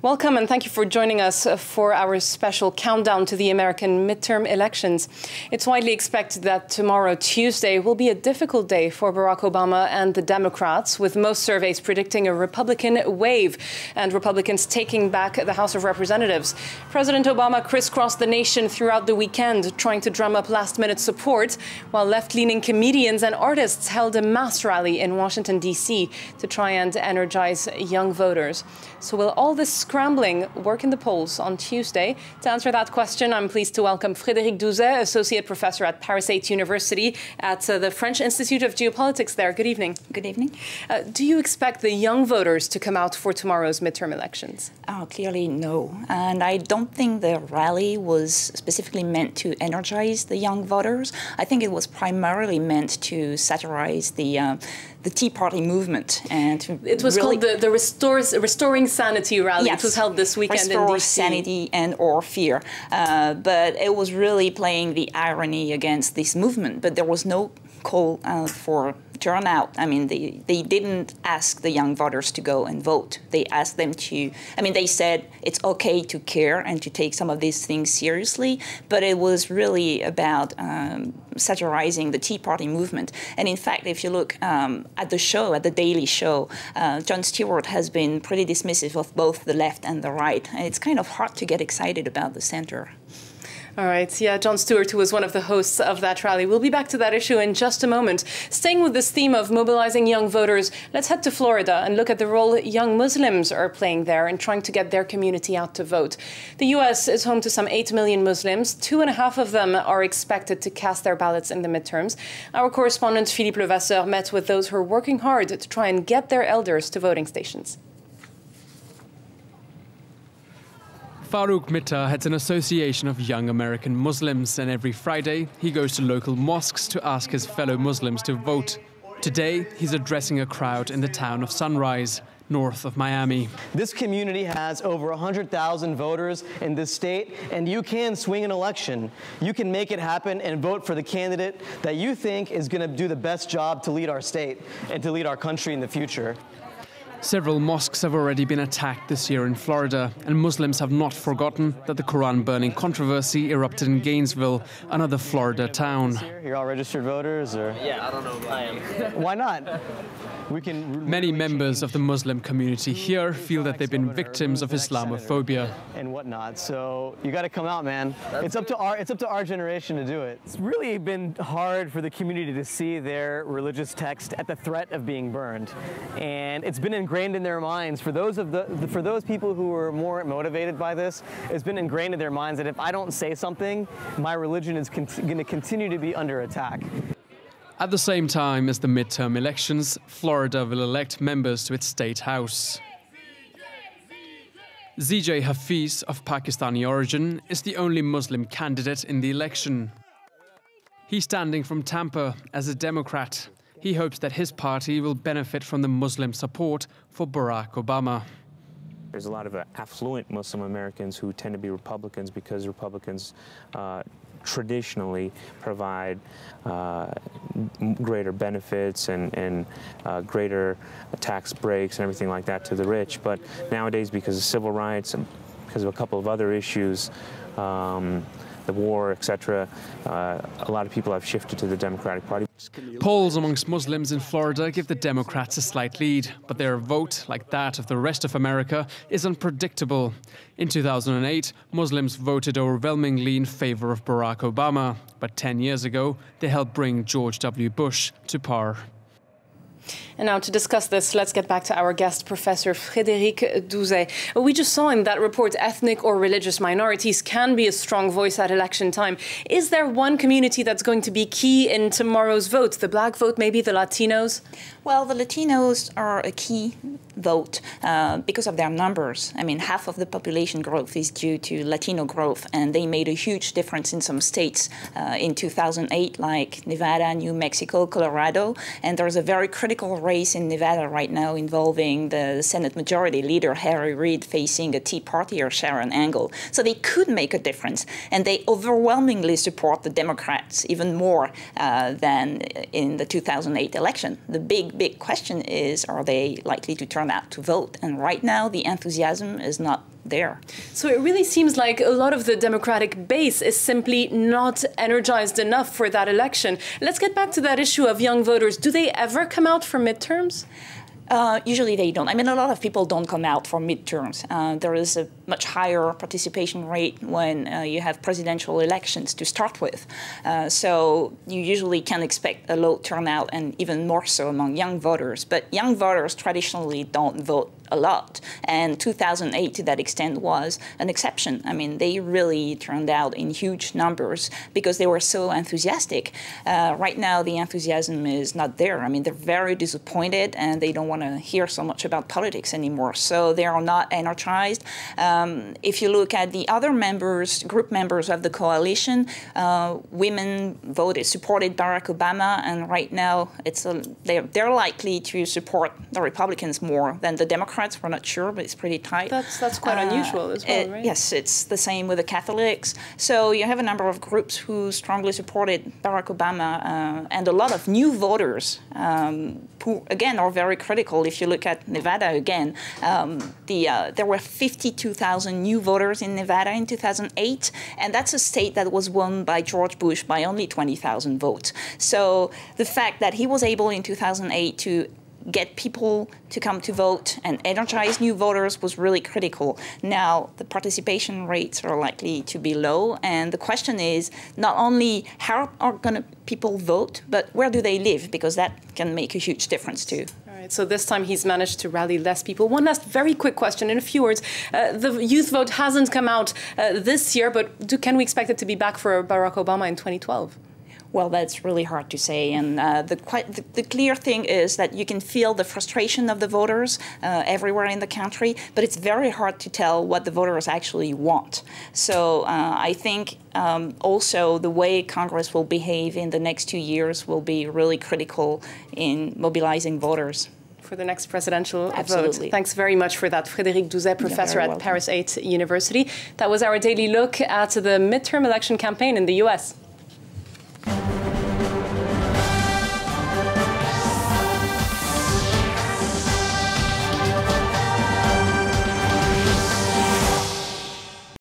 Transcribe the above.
Welcome and thank you for joining us for our special countdown to the American midterm elections. It's widely expected that tomorrow, Tuesday, will be a difficult day for Barack Obama and the Democrats, with most surveys predicting a Republican wave and Republicans taking back the House of Representatives. President Obama crisscrossed the nation throughout the weekend, trying to drum up last-minute support, while left-leaning comedians and artists held a mass rally in Washington, D.C. to try and energize young voters. So will all this scrambling work in the polls on Tuesday? To answer that question, I'm pleased to welcome Frédéric Douzet, Associate Professor at Paris 8 University at the French Institute of Geopolitics there. Good evening. Good evening. Do you expect the young voters to come out for tomorrow's midterm elections? Oh, clearly no. And I don't think the rally was specifically meant to energize the young voters. I think it was primarily meant to satirize the Tea Party movement. And it was called the Restoring Sanity rally. Yes. It was held this weekend Restore in DC. sanity and or fear. But it was really playing the irony against this movement. But there was no call for turnout. I mean, they didn't ask the young voters to go and vote. They asked them to, they said it's okay to care and to take some of these things seriously, but it was really about satirizing the Tea Party movement. And in fact, if you look at the show, at the Daily Show, Jon Stewart has been pretty dismissive of both the left and the right. And it's kind of hard to get excited about the center. All right. Yeah, Jon Stewart, who was one of the hosts of that rally. We'll be back to that issue in just a moment. Staying with this theme of mobilizing young voters, let's head to Florida and look at the role young Muslims are playing there in trying to get their community out to vote. The U.S. is home to some 8 million Muslims. 2.5 of them are expected to cast their ballots in the midterms. Our correspondent Philippe Levasseur met with those who are working hard to try and get their elders to voting stations. Farouk Mitta heads an association of young American Muslims, and every Friday he goes to local mosques to ask his fellow Muslims to vote. Today he's addressing a crowd in the town of Sunrise, north of Miami. This community has over 100,000 voters in this state, and you can swing an election. You can make it happen and vote for the candidate that you think is going to do the best job to lead our state and to lead our country in the future. Several mosques have already been attacked this year in Florida, and Muslims have not forgotten that the Quran burning controversy erupted in Gainesville, another Florida town. You're all registered voters, or? Yeah, I don't know if I am. Why not? Many members of the Muslim community here feel that they've been victims of Islamophobia and whatnot. So you got to come out, man. It's up to our generation to do it. It's really been hard for the community to see their religious text at the threat of being burned, and it's been ingrained in their minds. For those people who are more motivated by this, it's been ingrained in their minds that if I don't say something, my religion is going to continue to be under attack. At the same time as the midterm elections, Florida will elect members to its state house. ZJ Hafiz, of Pakistani origin, is the only Muslim candidate in the election. He's standing from Tampa as a Democrat. He hopes that his party will benefit from the Muslim support for Barack Obama. There's a lot of affluent Muslim Americans who tend to be Republicans because Republicans traditionally provide greater benefits and greater tax breaks and everything like that to the rich. But nowadays, because of civil rights and because of a couple of other issues, the war, etc., a lot of people have shifted to the Democratic Party. Polls amongst Muslims in Florida give the Democrats a slight lead, but their vote, like that of the rest of America, is unpredictable. In 2008, Muslims voted overwhelmingly in favor of Barack Obama, but 10 years ago, they helped bring George W. Bush to power. And now to discuss this, let's get back to our guest, Professor Frédéric Douzet. We just saw in that report ethnic or religious minorities can be a strong voice at election time. Is there one community that's going to be key in tomorrow's vote? The black vote, maybe the Latinos? Well, the Latinos are a key vote because of their numbers. I mean, half of the population growth is due to Latino growth, and they made a huge difference in some states in 2008, like Nevada, New Mexico, Colorado, and there's a very critical race in Nevada right now involving the Senate Majority Leader Harry Reid facing a Tea Partier Sharon Angle. So they could make a difference, and they overwhelmingly support the Democrats even more than in the 2008 election. The big question is, are they likely to turn out to vote? And right now, the enthusiasm is not there. So it really seems like a lot of the Democratic base is simply not energized enough for that election. Let's get back to that issue of young voters. Do they ever come out for midterms? Usually they don't. I mean, a lot of people don't come out for midterms. There is a much higher participation rate when you have presidential elections to start with. So you usually can expect a low turnout, and even more so among young voters. But young voters traditionally don't vote a lot. And 2008, to that extent, was an exception. I mean, they really turned out in huge numbers because they were so enthusiastic. Right now, the enthusiasm is not there. I mean, they're very disappointed, and they don't want to hear so much about politics anymore. So they are not energized. If you look at the other members, group members of the coalition, women supported Barack Obama, and right now they're likely to support the Republicans more than the Democrats. We're not sure, but it's pretty tight. That's quite unusual as well, right? Yes, it's the same with the Catholics. So you have a number of groups who strongly supported Barack Obama, and a lot of new voters who, again, are very critical. If you look at Nevada again, there were 52,000 new voters in Nevada in 2008, and that's a state that was won by George Bush by only 20,000 votes. So the fact that he was able in 2008 to get people to come to vote and energize new voters was really critical. Now, the participation rates are likely to be low, and the question is not only how are people vote, but where do they live, because that can make a huge difference too. All right, so this time he's managed to rally less people. One last very quick question in a few words. The youth vote hasn't come out this year, but can we expect it to be back for Barack Obama in 2012? Well, that's really hard to say, and the clear thing is that you can feel the frustration of the voters everywhere in the country, but it's very hard to tell what the voters actually want. So I think also the way Congress will behave in the next 2 years will be really critical in mobilizing voters. For the next presidential Absolutely. vote. Thanks very much for that. Frédérique Douzet, professor at Paris 8 University. That was our daily look at the midterm election campaign in the US.